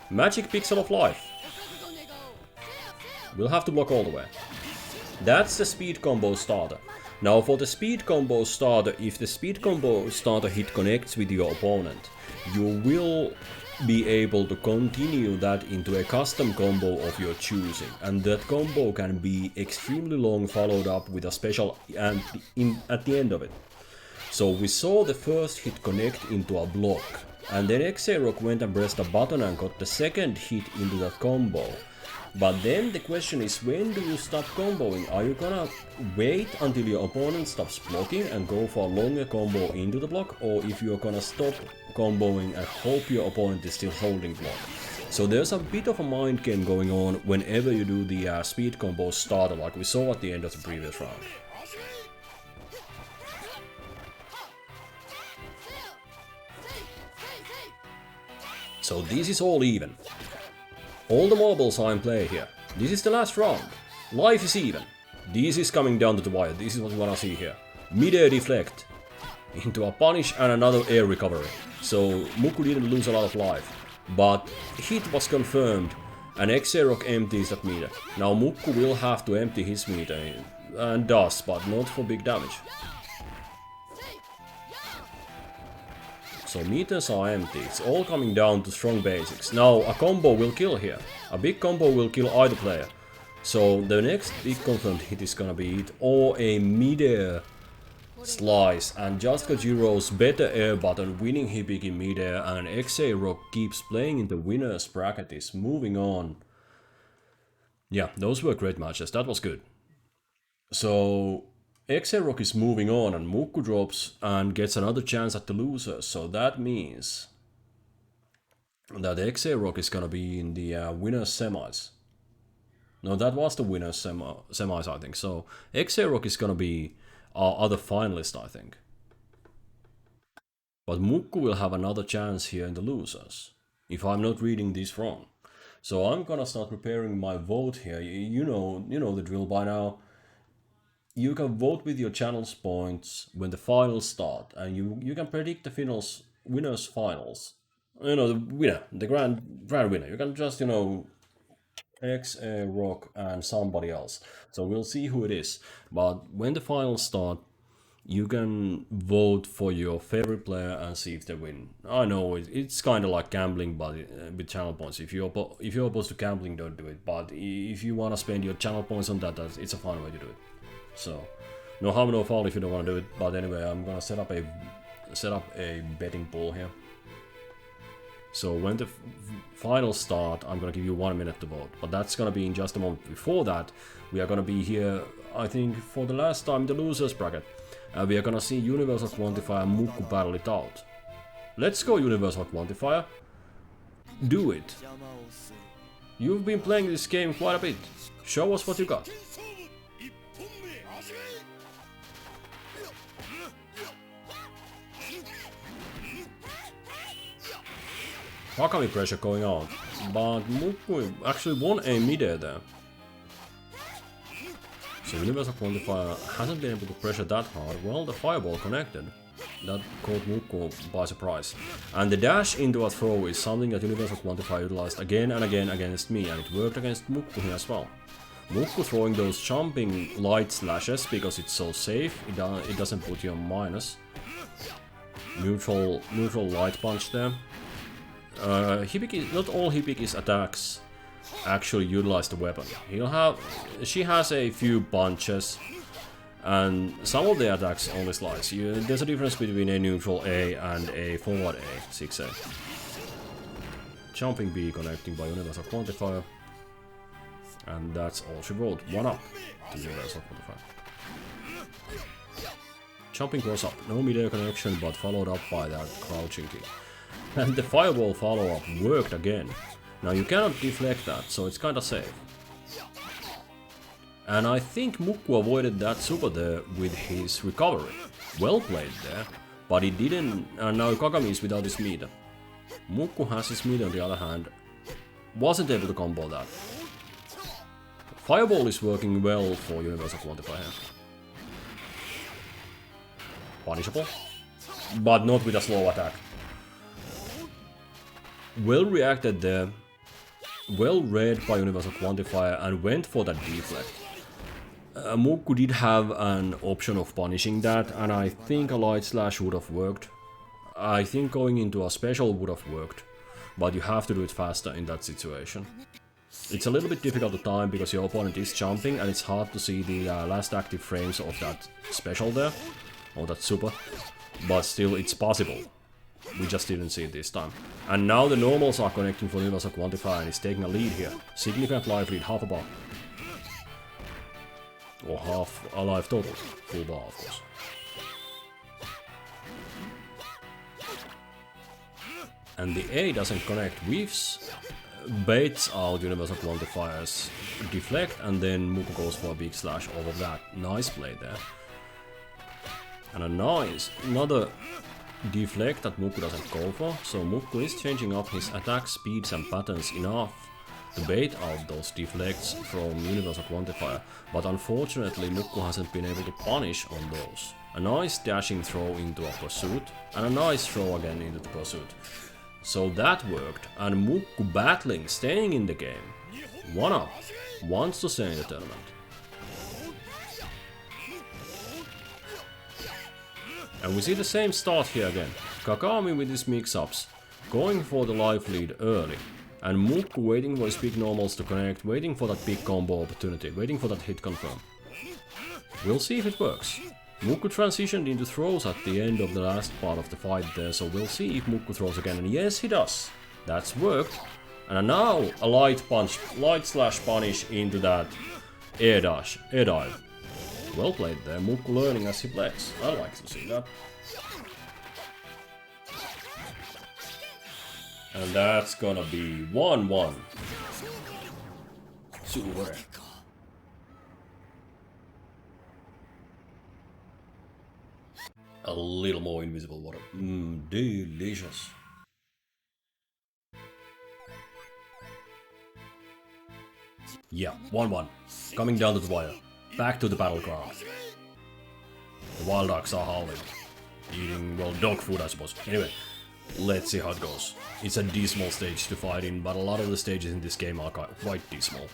Magic Pixel of Life. We'll have to block all the way. That's the speed combo starter. Now for the speed combo starter, if the speed combo starter hit connects with your opponent, you will be able to continue that into a custom combo of your choosing, and that combo can be extremely long, followed up with a special at the end of it. So we saw the first hit connect into a block, and then xaerock went and pressed a button and got the second hit into that combo. But then the question is, when do you stop comboing? Are you gonna wait until your opponent stops blocking and go for a longer combo into the block? Or if you're gonna stop comboing and hope your opponent is still holding block? So there's a bit of a mind game going on whenever you do the speed combo starter, like we saw at the end of the previous round. So this is all even. All the marbles are in play here. This is the last round. Life is even. This is coming down to the wire. This is what we wanna see here. Mid-air deflect into a punish and another air recovery. So Mukku didn't lose a lot of life, but hit was confirmed, and xaerock empties that meter. Now Mukku will have to empty his meter, and does, but not for big damage. So meters are empty, it's all coming down to strong basics. Now a combo will kill here. A big combo will kill either player. So the next big confirmed hit is gonna be it, or a mid-air slice, and just Kojiro's better air button winning Hibiki mid-air, and xaerock keeps playing in the winner's bracket, is moving on Yeah, those were great matches. That was good. So xaerock is moving on and Mukku drops and gets another chance at the losers. So that means that xaerock is gonna be in the winners semis. No, that was the winners semis, I think. So xaerock is gonna be our other finalist, I think. But Mukku will have another chance here in the losers, if I'm not reading this wrong. So I'm gonna start preparing my vote here. You know the drill by now. You can vote with your channel's points when the finals start, and you can predict the winners finals. You know, the winner, the grand winner. You can just, xaerock and somebody else. So we'll see who it is. But when the finals start, you can vote for your favorite player and see if they win. I know it's kind of like gambling, but with channel points. If you're opposed to gambling, don't do it. But if you want to spend your channel points on that, it's a fun way to do it. So no harm, no foul if you don't want to do it. But anyway, I'm gonna set up a betting pool here. So when the finals start, I'm gonna give you 1 minute to vote. But that's gonna be in just a moment. Before that, we are gonna be here, I think, for the last time in the losers bracket. We are gonna see Universal Quantifier and Mukku battle it out. Let's go, Universal Quantifier. Do it. You've been playing this game quite a bit. Show us what you got. Wakami pressure going on, but Mukku actually won a mid-air there. So Universal Quantifier hasn't been able to pressure that hard. Well, the fireball connected. That caught Mukku by surprise. And the dash into a throw is something that Universal Quantifier utilized again and again against me, and it worked against Mukku here as well. Mukku throwing those jumping light slashes because it's so safe, it doesn't put you on minus. Neutral light punch there. Not all Hibiki's attacks actually utilize the weapon. She has a few punches, and some of the attacks only slice. There's a difference between a neutral A and a forward A, 6A. Jumping B connecting by Universal Quantifier, and that's all she wrote. 1-up to Universal Quantifier. Jumping cross up, no mid-air connection, but followed up by that crouching kick. And the fireball follow-up worked again. Now you cannot deflect that, so it's kinda safe. And I think Mukku avoided that super there with his recovery. Well played there, but he didn't, and now Kagami is without his meter. Mukku has his meter on the other hand, wasn't able to combo that. Fireball is working well for Universal Quantifier. Punishable, but not with a slow attack. Well reacted there, well read by Universal Quantifier and went for that deflect. Mukku did have an option of punishing that, and I think a light slash would have worked. I think going into a special would have worked, but you have to do it faster in that situation. It's a little bit difficult to time because your opponent is jumping and it's hard to see the last active frames of that special there, or that super, but still it's possible. We just didn't see it this time. And now the normals are connecting for Universal Quantifier and he's taking a lead here. Significant life lead, half a bar. Or half a life total. Full bar, of course. And the A doesn't connect. Weaves, baits out Universal Quantifier's deflect, and then Mukku goes for a big slash over that. Nice play there. And another deflect that Mukku doesn't go for, so Mukku is changing up his attack speeds and patterns enough to bait out those deflects from Universal Quantifier, but unfortunately Mukku hasn't been able to punish on those. A nice dashing throw into a pursuit, and a nice throw again into the pursuit. So that worked, and Mukku battling, staying in the game. 1-up, wants to stay in the tournament. And we see the same start here again. Kagami with his mix-ups, going for the life lead early. And Mukku waiting for his big normals to connect, waiting for that big combo opportunity, waiting for that hit confirm. We'll see if it works. Mukku transitioned into throws at the end of the last part of the fight there, so we'll see if Mukku throws again. And yes, he does. That's worked. And now a light punch, light slash punish into that air dash, air dive. Well played there, Mukku learning as he plays. I like to see that. And that's gonna be 1-1. Super. A little more invisible water. Delicious. Yeah, 1-1. Coming down to the wire. Back to the battleground. The wild dogs are howling. Eating, well, dog food I suppose. Anyway, let's see how it goes. It's a dismal stage to fight in, but a lot of the stages in this game are quite dismal.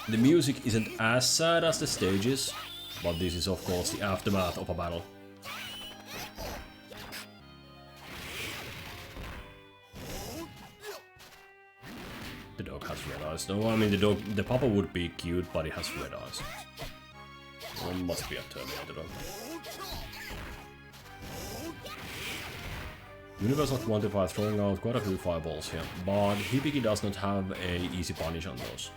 The music isn't as sad as the stages, but this is of course the aftermath of a battle. The dog has red eyes. No, I mean the papa would be cute, but it has red eyes. Well, must be a Terminator dog. Universal Quantifier throwing out quite a few fireballs here, but Hibiki does not have a easy punish on those.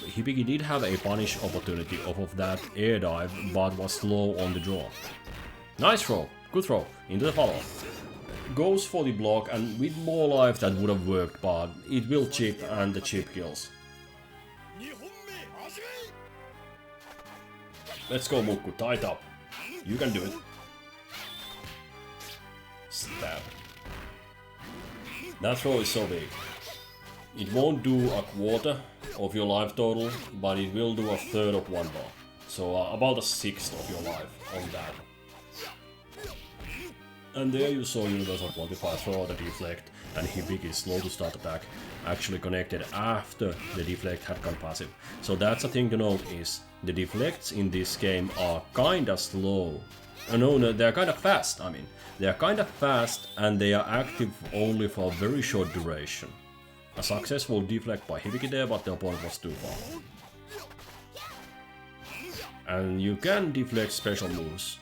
Hibiki did have a punish opportunity off of that air dive, but was slow on the draw. Nice throw, good throw, into the follow. Goes for the block, and with more life that would have worked, but it will chip and the chip kills. Let's go Mukku, tie it up. You can do it. Stab. That throw is so big. It won't do a quarter of your life total, but it will do a third of one bar. So about a sixth of your life on that. And there you saw Universal Quantifier throw out the deflect, and Hibiki's slow to start attack actually connected after the deflect had gone passive. So that's a thing to note, is the deflects in this game are kinda slow. No, they're kinda fast, I mean. They're kinda fast and they are active only for a very short duration. A successful deflect by Hibiki there, but the opponent was too far. And you can deflect special moves.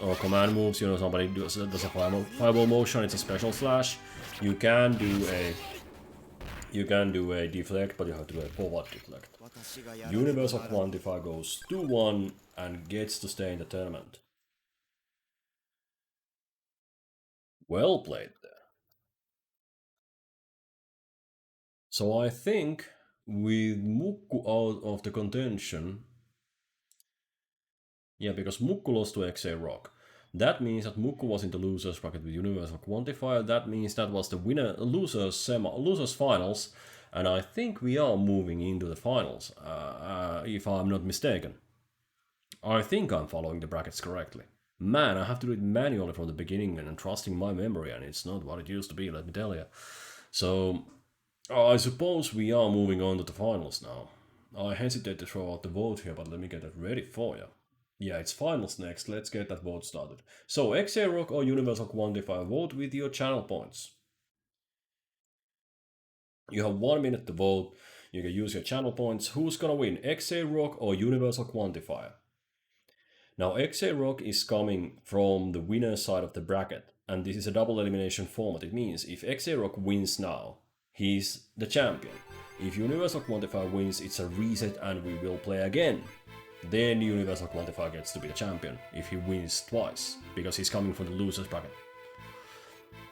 Or command moves, you know, somebody does a fireball motion, it's a special slash. You can do a deflect, but you have to do a forward deflect. Universal Quantifier goes 2-1 and gets to stay in the tournament. Well played there. So I think with Mukku out of the contention, yeah, because Mukku lost to xaerock. That means that Mukku was in the losers bracket with Universal Quantifier. That means that was the losers finals, and I think we are moving into the finals, if I'm not mistaken. I think I'm following the brackets correctly. Man, I have to do it manually from the beginning and trusting my memory, and it's not what it used to be, let me tell you. So I suppose we are moving on to the finals now. I hesitate to throw out the vote here, but let me get it ready for you. Yeah, it's finals next, let's get that vote started. So, xaerock or Universal Quantifier, vote with your channel points. You have 1 minute to vote, you can use your channel points. Who's gonna win, xaerock or Universal Quantifier? Now, xaerock is coming from the winner's side of the bracket, and this is a double elimination format. It means if xaerock wins now, he's the champion. If Universal Quantifier wins, it's a reset and we will play again. Then Universal Quantifier gets to be the champion if he wins twice, because he's coming from the losers bracket.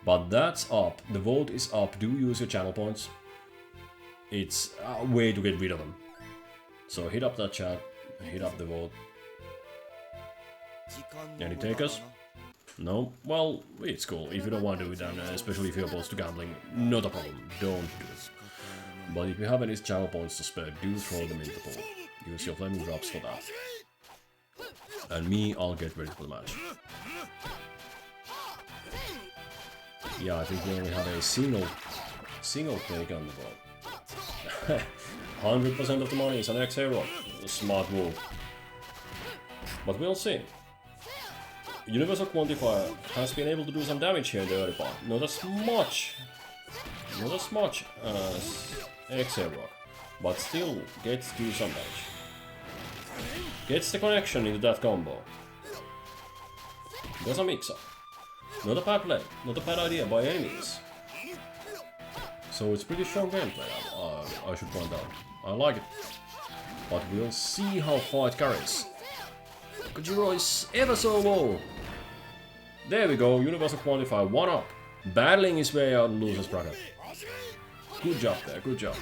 But that's up, the vote is up. Do use your channel points. It's a way to get rid of them. So hit up that chat, hit up the vote. Any takers? No? Well, it's cool. If you don't want to do it, and especially if you're opposed to gambling, not a problem, don't do it. But if you have any channel points to spare, do throw them into the pool. Use your flaming drops for that. And me, I'll get ready for the match. Yeah, I think we only have a single take on the board. 100% of the money is on xaerock. Smart move. But we'll see. Universal Quantifier has been able to do some damage here in the early part. Not as much as xaerock, but still gets to do some damage. Gets the connection into that combo. There's a mix-up. Not a bad play, not a bad idea by any means. So it's pretty strong gameplay, I should point out. I like it. But we'll see how fight carries. Kojiro is ever so low. There we go, Universal Quantifier 1 up. Battling his way out and loses bracket. Good job there, good job.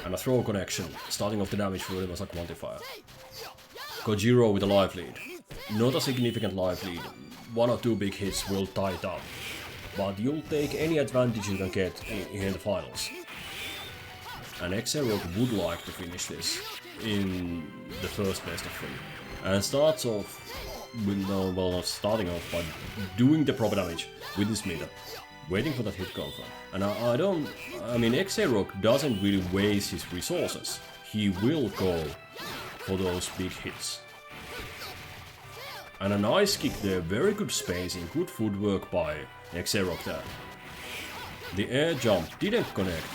And a throw connection, starting off the damage for Universal Quantifier. Kojiro with a life lead. Not a significant life lead. 1 or 2 big hits will tie it up. But you'll take any advantage you can get in the finals. And xaerock would like to finish this in the first best of 3. And starts off with, no, well, not starting off, but doing the proper damage with this meter. Waiting for that hit confirm. And I mean, xaerock doesn't really waste his resources. He will go for those big hits. And a nice kick there, very good spacing, good footwork by xaerock there. The air jump didn't connect.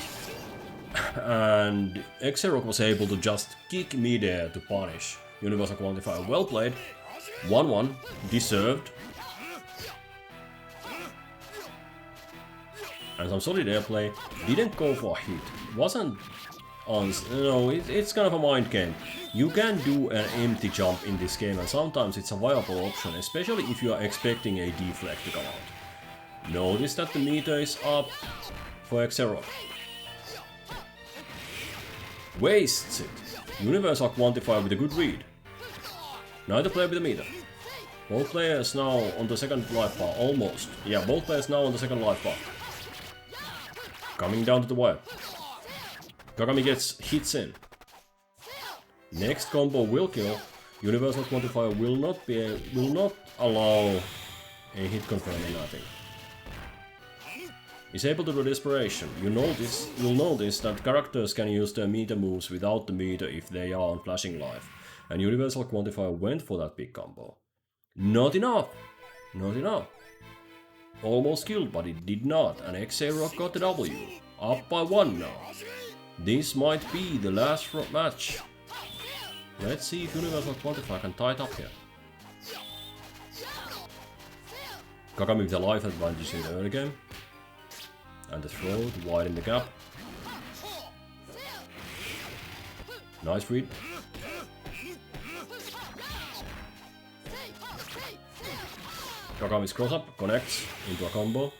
And xaerock was able to just kick midair to punish Universal Quantifier. Well played. 1-1. Deserved. And some solid airplay. Didn't go for a hit. Wasn't on... No, it's kind of a mind game. You can do an empty jump in this game, and sometimes it's a viable option, especially if you are expecting a deflect to come out. Notice that the meter is up for xaerock. Wastes it. Universal Quantifier with a good read. Neither player with a meter. Both players now on the second life bar, almost. Yeah, both players now on the second life bar. Coming down to the wire. Kagami gets hits in. Next combo will kill. Universal Quantifier will not allow a hit confirming, I think. He's able to do desperation. You'll notice that characters can use their meter moves without the meter if they are on flashing life. And Universal Quantifier went for that big combo. Not enough! Not enough. Almost killed, but it did not, and xaerock got the W. Up by 1 now. This might be the last match. Let's see if Universal Quantifier can tie it up here. Kagami with a life advantage in the early game. And the throw to widen the gap. Nice read. Kagami's cross up connects into a combo.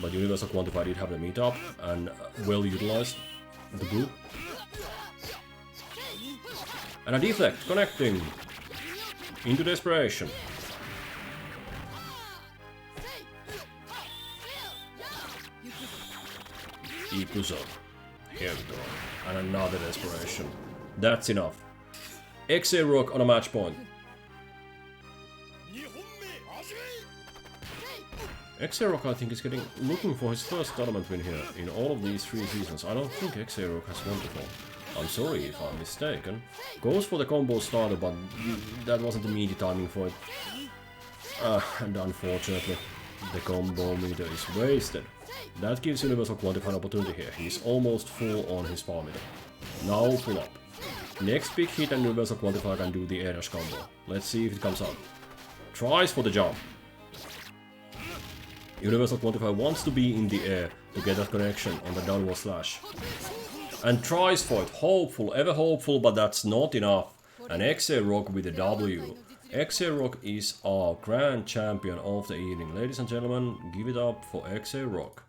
But Universal Quantifier did have the meet up and well utilized the group. And a deflect connecting into desperation. Ikuzo. Here we go. And another desperation. That's enough. xaerock on a match point. xaerock, I think, is looking for his first tournament win here in all of these 3 seasons. I don't think xaerock has won before. I'm sorry if I'm mistaken. Goes for the combo starter, but that wasn't the meaty timing for it. And unfortunately, the combo meter is wasted. That gives Universal Quantifier an opportunity here. He's almost full on his power meter. Now full up. Next big hit and Universal Quantifier can do the air dash combo. Let's see if it comes out. Tries for the jump. Universal Quantifier wants to be in the air to get that connection on the downward slash. And tries for it. Hopeful, ever hopeful, but that's not enough. And xaerock with a W. xaerock is our grand champion of the evening. Ladies and gentlemen, give it up for xaerock.